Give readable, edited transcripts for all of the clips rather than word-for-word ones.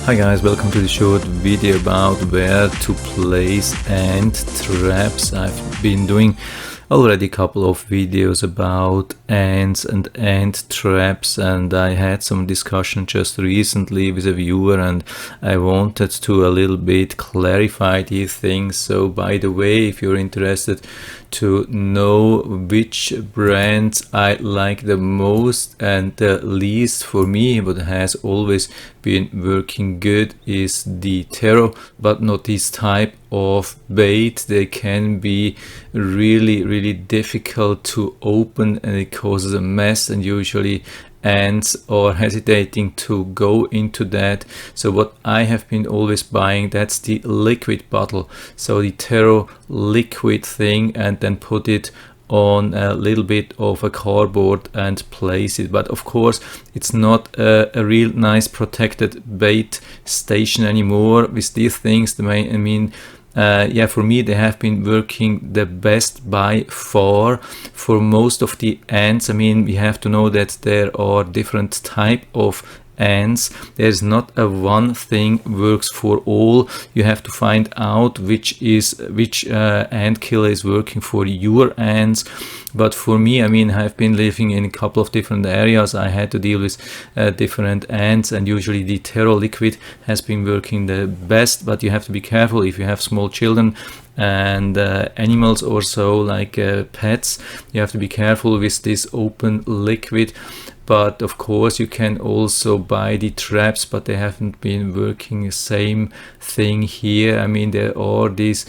Hi guys, welcome to the short video about where to place ant traps. I've been doing already a couple of videos about ants and ant traps, and I had some discussion just recently with a viewer, and I wanted to a little bit clarify these things. So by the way, if you're interested to know which brands I like the most and the least, for me what has always been working good is the Tero, but not this type of bait. They can be really difficult to open and it causes a mess, and usually ants are hesitating to go into that. So what I have been always buying, that's the liquid bottle, so the Tero liquid thing, and then put it on a little bit of a cardboard and place it. But of course it's not a real nice protected bait station anymore with these things. For me they have been working the best by far for most of the ants. We have to know that there are different type of ants. There's not a one thing works for all. You have to find out which ant killer is working for your ants. But for me, I've been living in a couple of different areas. I had to deal with different ants, and usually the Tero liquid has been working the best. But you have to be careful if you have small children and animals or so, like pets. You have to be careful with this open liquid. But of course you can also buy the traps, but they haven't been working the same thing here. There are these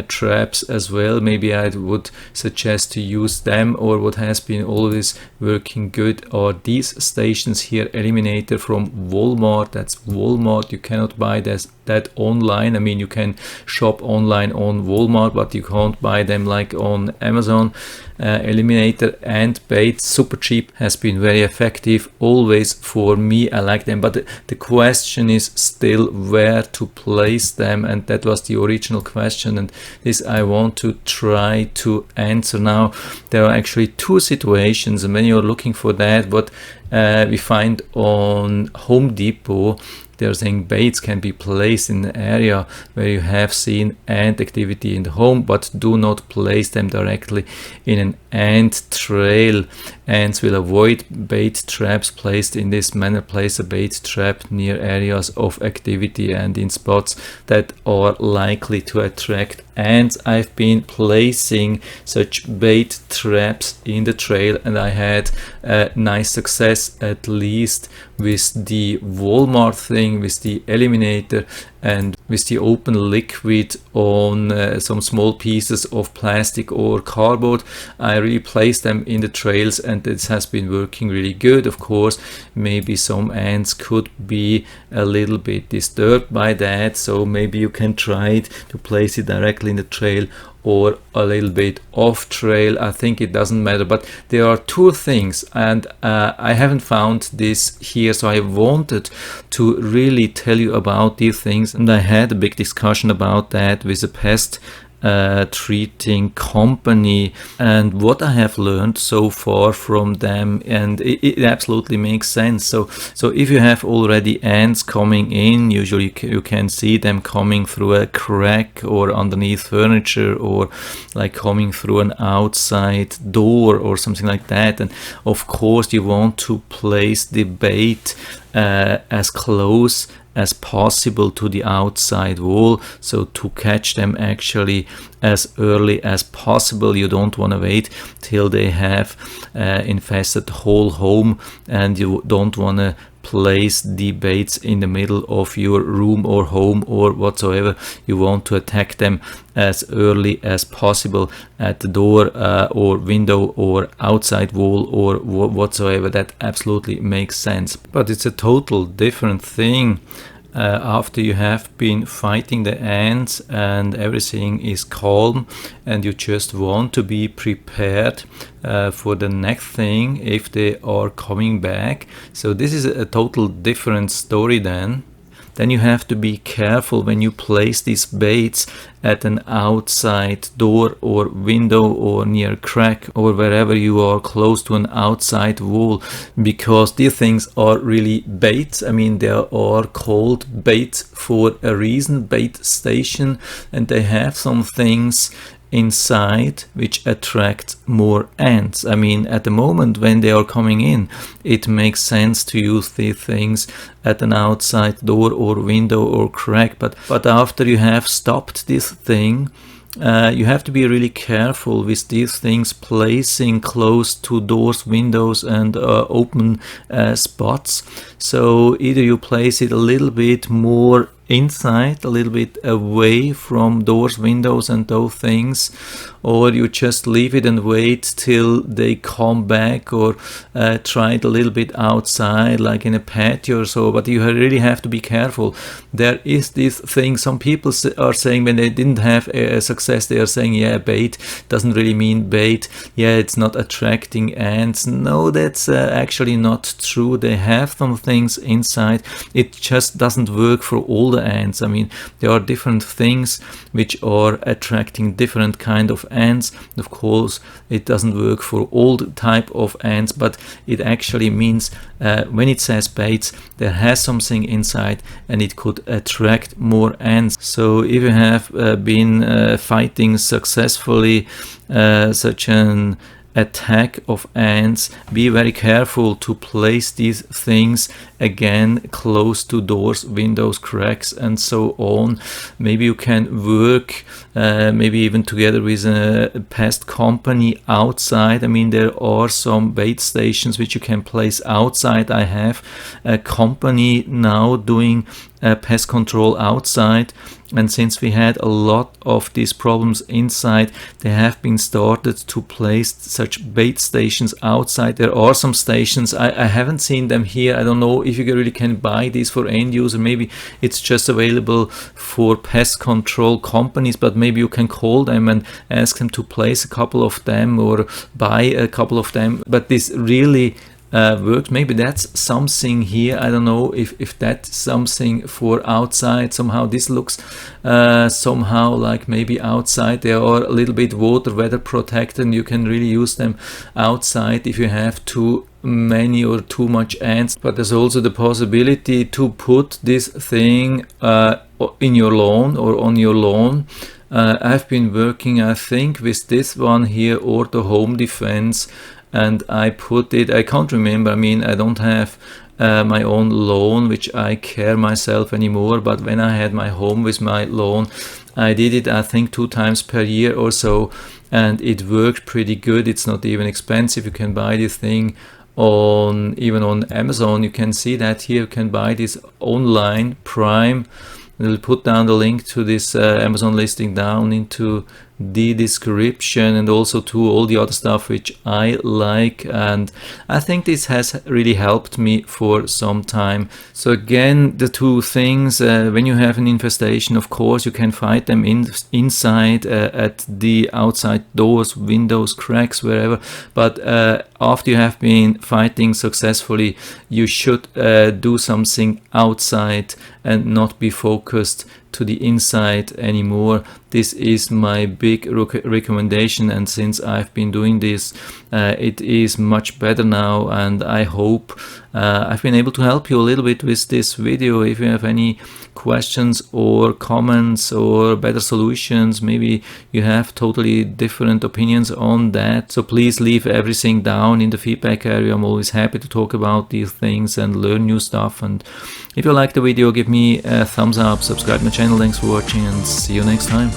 traps as well. Maybe I would suggest to use them, or what has been always working good are these stations here, Eliminator from Walmart. That's Walmart. You cannot buy that online. You can shop online on Walmart, but you can't buy them like on Amazon. Eliminator and bait, super cheap, has been very effective always for me. I like them, but the question is still where to place them, and that was the original question, and this I want to try to answer now. There are actually two situations, and when you're looking for that, what we find on Home Depot, they're saying baits can be placed in an area where you have seen ant activity in the home, but do not place them directly in an ant trail. Ants will avoid bait traps placed in this manner. Place a bait trap near areas of activity and in spots that are likely to attract ants. I've been placing such bait traps in the trail, and I had nice success, at least with the Walmart thing, with the Eliminator, and with the open liquid on some small pieces of plastic or cardboard. I really placed them in the trails, and this has been working really good. Of course, maybe some ants could be a little bit disturbed by that, so maybe you can try it to place it directly in the trail or a little bit off trail. I think it doesn't matter, but there are two things, and I haven't found this here, so I wanted to really tell you about these things, and I had a big discussion about that with a pest treating company, and what I have learned so far from them, and it absolutely makes sense. So if you have already ants coming in, usually you can see them coming through a crack or underneath furniture, or like coming through an outside door or something like that, and of course you want to place the bait as close as possible to the outside wall, so to catch them actually as early as possible. You don't want to wait till they have infested the whole home, and you don't want to place the baits in the middle of your room or home or whatsoever. You want to attack them as early as possible at the door or window or outside wall or whatsoever. That absolutely makes sense. But it's a total different thing after you have been fighting the ants and everything is calm, and you just want to be prepared for the next thing if they are coming back. So this is a total different story then. then you have to be careful when you place these baits at an outside door or window or near a crack or wherever you are close to an outside wall, because these things are really baits. I mean, they are called baits for a reason, bait station, and they have some things inside which attract more ants. I mean, at the moment when they are coming in, it makes sense to use these things at an outside door or window or crack, but after you have stopped this thing, you have to be really careful with these things placing close to doors, windows and open spots. So either you place it a little bit more inside, a little bit away from doors, windows and those things, or you just leave it and wait till they come back, or try it a little bit outside like in a patio or so. But you really have to be careful. There is this thing, some people are saying when they didn't have a success, they are saying, yeah, bait doesn't really mean bait, yeah, it's not attracting ants. No, that's actually not true. They have some things inside, it just doesn't work for all the ants. I mean, there are different things which are attracting different kind of ants. Of course, it doesn't work for all the type of ants, but it actually means when it says baits, there has something inside and it could attract more ants. So if you have been fighting successfully such an attack of ants, be very careful to place these things again close to doors, windows, cracks and so on. Maybe you can work maybe even together with a pest company outside. I mean, there are some bait stations which you can place outside. I have a company now doing pest control outside, and since we had a lot of these problems inside, they have been started to place such bait stations outside. There are some stations, I haven't seen them here. I don't know if you really can buy these for end user. Maybe it's just available for pest control companies, but maybe you can call them and ask them to place a couple of them or buy a couple of them. But this really works. Maybe that's something here. I don't know if that's something for outside. Somehow this looks somehow like maybe outside they are a little bit weather protected, and you can really use them outside if you have too many or too much ants. But there's also the possibility to put this thing in your lawn or on your lawn. I've been working, I think, with this one here, or the Home Defense, and I put it, I can't remember, I mean, I don't have my own lawn which I care myself anymore, but when I had my home with my lawn, I did it I think 2 times per year or so, and it worked pretty good. It's not even expensive. You can buy this thing even on Amazon. You can see that here. You can buy this online, Prime. We'll put down the link to this Amazon listing down into the description, and also to all the other stuff which I like, and I think this has really helped me for some time. So again, the two things, when you have an infestation, of course you can fight them inside at the outside doors, windows, cracks, wherever, but after you have been fighting successfully, you should do something outside and not be focused to the inside anymore. This is my big recommendation, and since I've been doing this, it is much better now, and I hope I've been able to help you a little bit with this video. If you have any questions or comments or better solutions, maybe you have totally different opinions on that, so please leave everything down in the feedback area. I'm always happy to talk about these things and learn new stuff. And if you like the video, give me a thumbs up, subscribe my channel. Thanks for watching, and see you next time.